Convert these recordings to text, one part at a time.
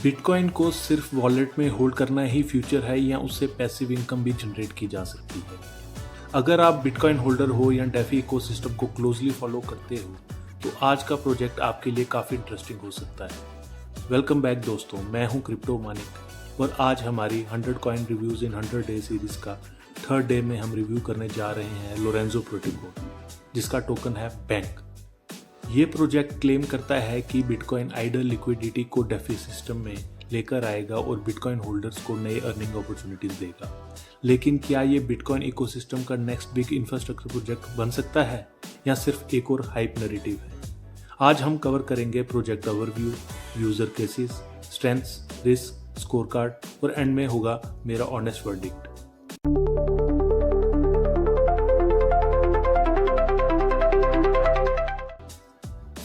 Bitcoin को सिर्फ wallet में होल्ड करना ही फ्यूचर है या उससे पैसिव इनकम भी जनरेट की जा सकती है? अगर आप बिटकॉइन होल्डर हो या डेफी इकोसिस्टम को क्लोजली फॉलो करते हो तो आज का प्रोजेक्ट आपके लिए काफ़ी इंटरेस्टिंग हो सकता है। वेलकम बैक दोस्तों, मैं हूं क्रिप्टो मानिक और आज हमारी 100 कॉइन रिव्यूज इन 100 डे सीरीज का थर्ड डे में हम रिव्यू करने जा रहे हैं लोरेंजो प्रोटोकॉल, जिसका टोकन है बैंक। ये प्रोजेक्ट क्लेम करता है कि बिटकॉइन आइडल लिक्विडिटी को डेफी सिस्टम में लेकर आएगा और बिटकॉइन होल्डर्स को नए अर्निंग अपॉर्चुनिटीज देगा। लेकिन क्या ये बिटकॉइन इकोसिस्टम का नेक्स्ट बिग इंफ्रास्ट्रक्चर प्रोजेक्ट बन सकता है या सिर्फ एक और हाइप नैरेटिव है? आज हम कवर करेंगे project overview, user cases, strengths, risk, score card और एंड में होगा मेरा ऑनेस्ट वर्डिक्ट।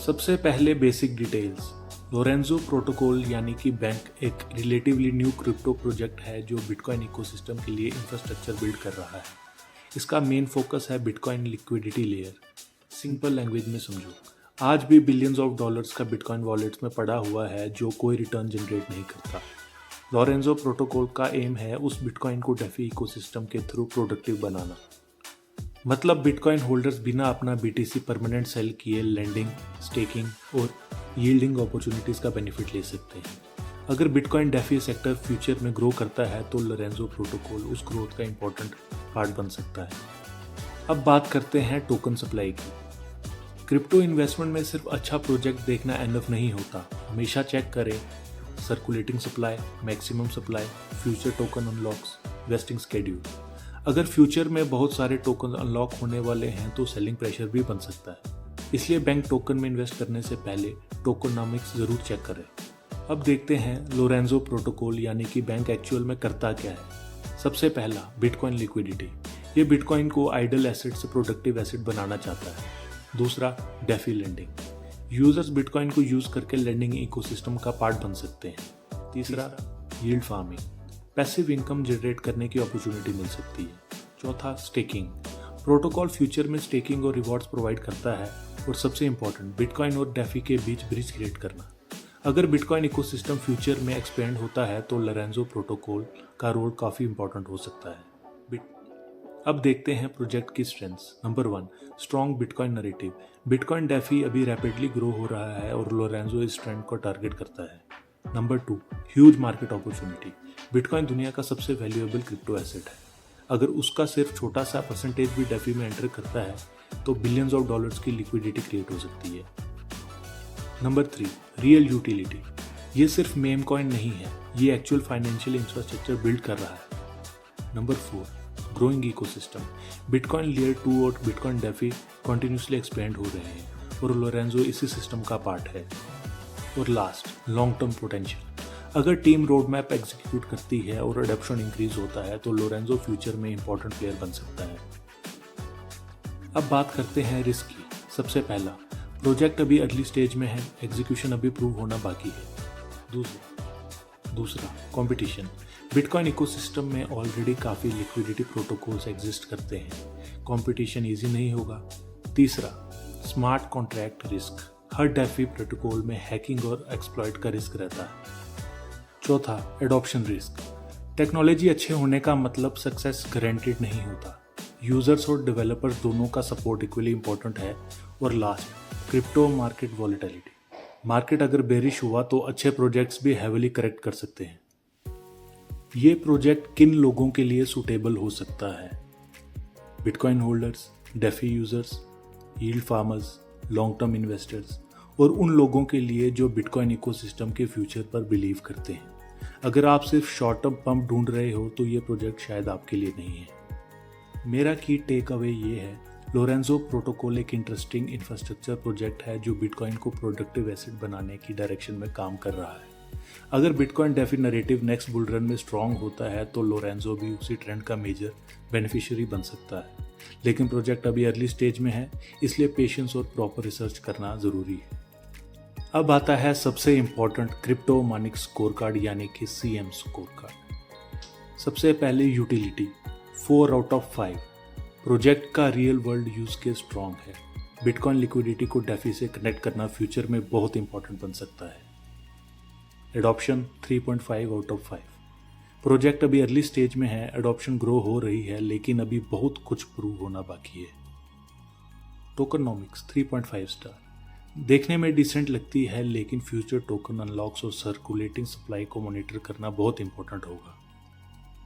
सबसे पहले बेसिक डिटेल्स। लोरेंजो प्रोटोकॉल यानी कि बैंक एक रिलेटिवली न्यू क्रिप्टो प्रोजेक्ट है जो बिटकॉइन इकोसिस्टम के लिए इंफ्रास्ट्रक्चर बिल्ड कर रहा है। इसका मेन फोकस है bitcoin liquidity layer. Simple language में समझो, आज भी बिलियंस ऑफ डॉलर्स का बिटकॉइन वॉलेट्स में पड़ा हुआ है जो कोई रिटर्न जनरेट नहीं करता। लोरेंजो प्रोटोकॉल का एम है उस बिटकॉइन को डेफी इकोसिस्टम के थ्रू प्रोडक्टिव बनाना। मतलब बिटकॉइन होल्डर्स बिना अपना बीटीसी परमानेंट सेल किए लेंडिंग, स्टेकिंग और यील्डिंग अपॉर्चुनिटीज का बेनिफिट ले सकते हैं। अगर बिटकॉइन डेफी सेक्टर फ्यूचर में ग्रो करता है तो लोरेंजो प्रोटोकॉल उस ग्रोथ का इंपॉर्टेंट पार्ट बन सकता है। अब बात करते हैं टोकन सप्लाई की। क्रिप्टो इन्वेस्टमेंट में सिर्फ अच्छा प्रोजेक्ट देखना एनफ नहीं होता, हमेशा चेक करें circulating supply, maximum supply, future token unlocks, wasting schedule. अगर फ्यूचर में बहुत सारे टोकन अनलॉक होने वाले हैं तो सेलिंग प्रेशर भी बन सकता है। इसलिए बैंक टोकन में इन्वेस्ट करने से पहले टोकनॉमिक्स जरूर चेक करें। अब देखते हैं लोरेंजो प्रोटोकॉल यानी कि बैंक एक्चुअल में करता क्या है। सबसे पहला, बिटकॉइन लिक्विडिटी। ये बिटकॉइन को आइडल एसेट से प्रोडक्टिव एसेट बनाना चाहता है। दूसरा, डेफी लेंडिंग। यूजर्स बिटकॉइन को यूज करके लेंडिंग इकोसिस्टम का पार्ट बन सकते हैं। तीसरा, yield farming. Passive income generate करने की अपॉर्चुनिटी मिल सकती है। चौथा, स्टेकिंग। प्रोटोकॉल फ्यूचर में स्टेकिंग और रिवॉर्ड्स प्रोवाइड करता है। और सबसे इंपॉर्टेंट, बिटकॉइन और डेफी के बीच ब्रिज क्रिएट करना। अगर बिटकॉइन इकोसिस्टम फ्यूचर में एक्सपेंड होता है तो लोरेंजो प्रोटोकॉल का रोल काफ़ी इंपॉर्टेंट हो सकता है। अब देखते हैं प्रोजेक्ट की strengths. Number 1, strong bitcoin narrative. Bitcoin DeFi अभी रैपिडली ग्रो हो रहा है और लोरेंजो इस ट्रेंड को टारगेट करता है। Number 2, huge market opportunity. Bitcoin दुनिया का सबसे वैल्यूएबल क्रिप्टो एसेट है। अगर उसका सिर्फ छोटा सा परसेंटेज भी डेफी में एंटर करता है तो बिलियंस ऑफ डॉलर्स की लिक्विडिटी क्रिएट हो सकती है। Number 3, real utility. ये सिर्फ मेम कॉइन नहीं है, ये एक्चुअल फाइनेंशियल इंफ्रास्ट्रक्चर बिल्ड कर रहा है। Number 4, growing ecosystem. Bitcoin layer 2 और बिटकॉइन डेफी कंटिन्यूसली एक्सपेंड हो रहे हैं और लोरेंजो इसी सिस्टम का पार्ट है। और लास्ट, लॉन्ग टर्म पोटेंशियल। अगर टीम रोड मैप एग्जीक्यूट करती है और अडॉप्शन इंक्रीज होता है तो लोरेंजो फ्यूचर में इंपॉर्टेंट प्लेयर बन सकता है। अब बात करते हैं रिस्क की। सबसे पहला, प्रोजेक्ट अभी अर्ली स्टेज में है, एग्जीक्यूशन अभी प्रूव होना बाकी है। दूसरा, कंपटीशन। बिटकॉइन इकोसिस्टम में ऑलरेडी काफ़ी लिक्विडिटी प्रोटोकॉल्स एग्जिस्ट करते हैं, कंपटीशन ईजी नहीं होगा। तीसरा, स्मार्ट कॉन्ट्रैक्ट रिस्क। हर डेफी प्रोटोकॉल में हैकिंग और एक्सप्लॉइट का रिस्क रहता है। चौथा, एडॉप्शन रिस्क। टेक्नोलॉजी अच्छे होने का मतलब सक्सेस गारंटीड नहीं होता। यूजर्स और डेवलपर्स दोनों का सपोर्ट इक्वली इंपॉर्टेंट है। और last, crypto market volatility. Market अगर बेरिश हुआ तो अच्छे प्रोजेक्ट्स भी हैविली करेक्ट कर सकते हैं। ये प्रोजेक्ट किन लोगों के लिए सूटेबल हो सकता है? Bitcoin holders, DeFi users, yield farmers, long term investors और उन लोगों के लिए जो बिटकॉइन इकोसिस्टम के फ्यूचर पर बिलीव करते हैं। अगर आप सिर्फ शॉर्ट टर्म पंप ढूंढ रहे हो तो ये प्रोजेक्ट शायद आपके लिए नहीं है। मेरा की टेक अवे ये है, लोरेंजो प्रोटोकॉल एक इंटरेस्टिंग इंफ्रास्ट्रक्चर प्रोजेक्ट है जो बिटकॉइन को प्रोडक्टिव एसेट बनाने की डायरेक्शन में काम कर रहा है। अगर bitcoin DeFi narrative next bull run में स्ट्रांग होता है तो लोरेंजो भी उसी ट्रेंड का मेजर बेनिफिशियरी बन सकता है। लेकिन प्रोजेक्ट अभी अर्ली स्टेज में है, इसलिए पेशेंस और प्रॉपर रिसर्च करना ज़रूरी है। अब आता है सबसे important crypto Manik score card यानी कि CM स्कोर कार्ड। सबसे पहले यूटिलिटी, 4 आउट ऑफ 5। प्रोजेक्ट का real world use case strong है। बिटकॉइन लिक्विडिटी को डेफी से कनेक्ट करना फ्यूचर में बहुत इंपॉर्टेंट बन सकता है। Adoption 3.5 out of 5। प्रोजेक्ट अभी अर्ली स्टेज में है, एडॉप्शन ग्रो हो रही है लेकिन अभी बहुत कुछ प्रूव होना बाकी है। Tokenomics 3.5 star. देखने में डिसेंट लगती है लेकिन फ्यूचर टोकन अनलॉक्स और सर्कुलेटिंग सप्लाई को मॉनिटर करना बहुत इंपॉर्टेंट होगा।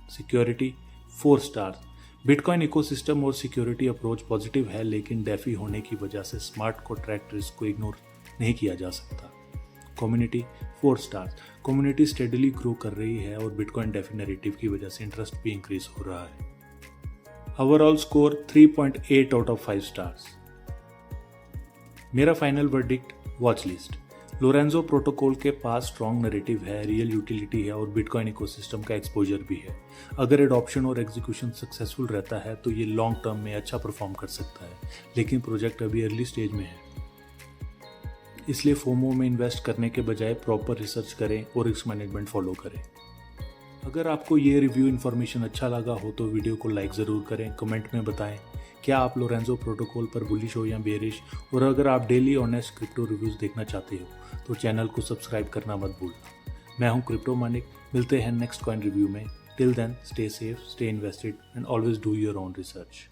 Security 4 star. बिटकॉइन इकोसिस्टम और सिक्योरिटी अप्रोच पॉजिटिव है लेकिन डेफी होने की वजह से स्मार्ट कॉन्ट्रैक्ट रिस्क को इग्नोर नहीं किया जा सकता। Community 4 star. Community steadily grow कर रही है और बिटकॉइन डेफी नैरेटिव की वजह से इंटरेस्ट भी इंक्रीज हो रहा है। Overall score 3.8 out of 5 stars. मेरा final verdict watch list. Lorenzo Protocol के पास स्ट्रॉन्ग नैरेटिव है, रियल यूटिलिटी है और बिटकॉइन इकोसिस्टम का एक्सपोजर भी है। अगर एडॉप्शन और एग्जीक्यूशन सक्सेसफुल रहता है तो ये लॉन्ग टर्म में अच्छा परफॉर्म कर सकता है, लेकिन प्रोजेक्ट अभी अर्ली स्टेज में है। इसलिए फोमो में इन्वेस्ट करने के बजाय प्रॉपर रिसर्च करें और रिस्क मैनेजमेंट फॉलो करें। अगर आपको ये रिव्यू इन्फॉर्मेशन अच्छा लगा हो तो वीडियो को लाइक ज़रूर करें, कमेंट में बताएं क्या आप लोरेंजो प्रोटोकॉल पर बुलिश हो या बेरिश, और अगर आप डेली ऑनेस्ट क्रिप्टो रिव्यूज़ देखना चाहते हो तो चैनल को सब्सक्राइब करना मत भूलना। मैं हूं क्रिप्टो मानिक, मिलते हैं नेक्स्ट कॉइन रिव्यू में। Till then stay safe, stay invested and always do your own research.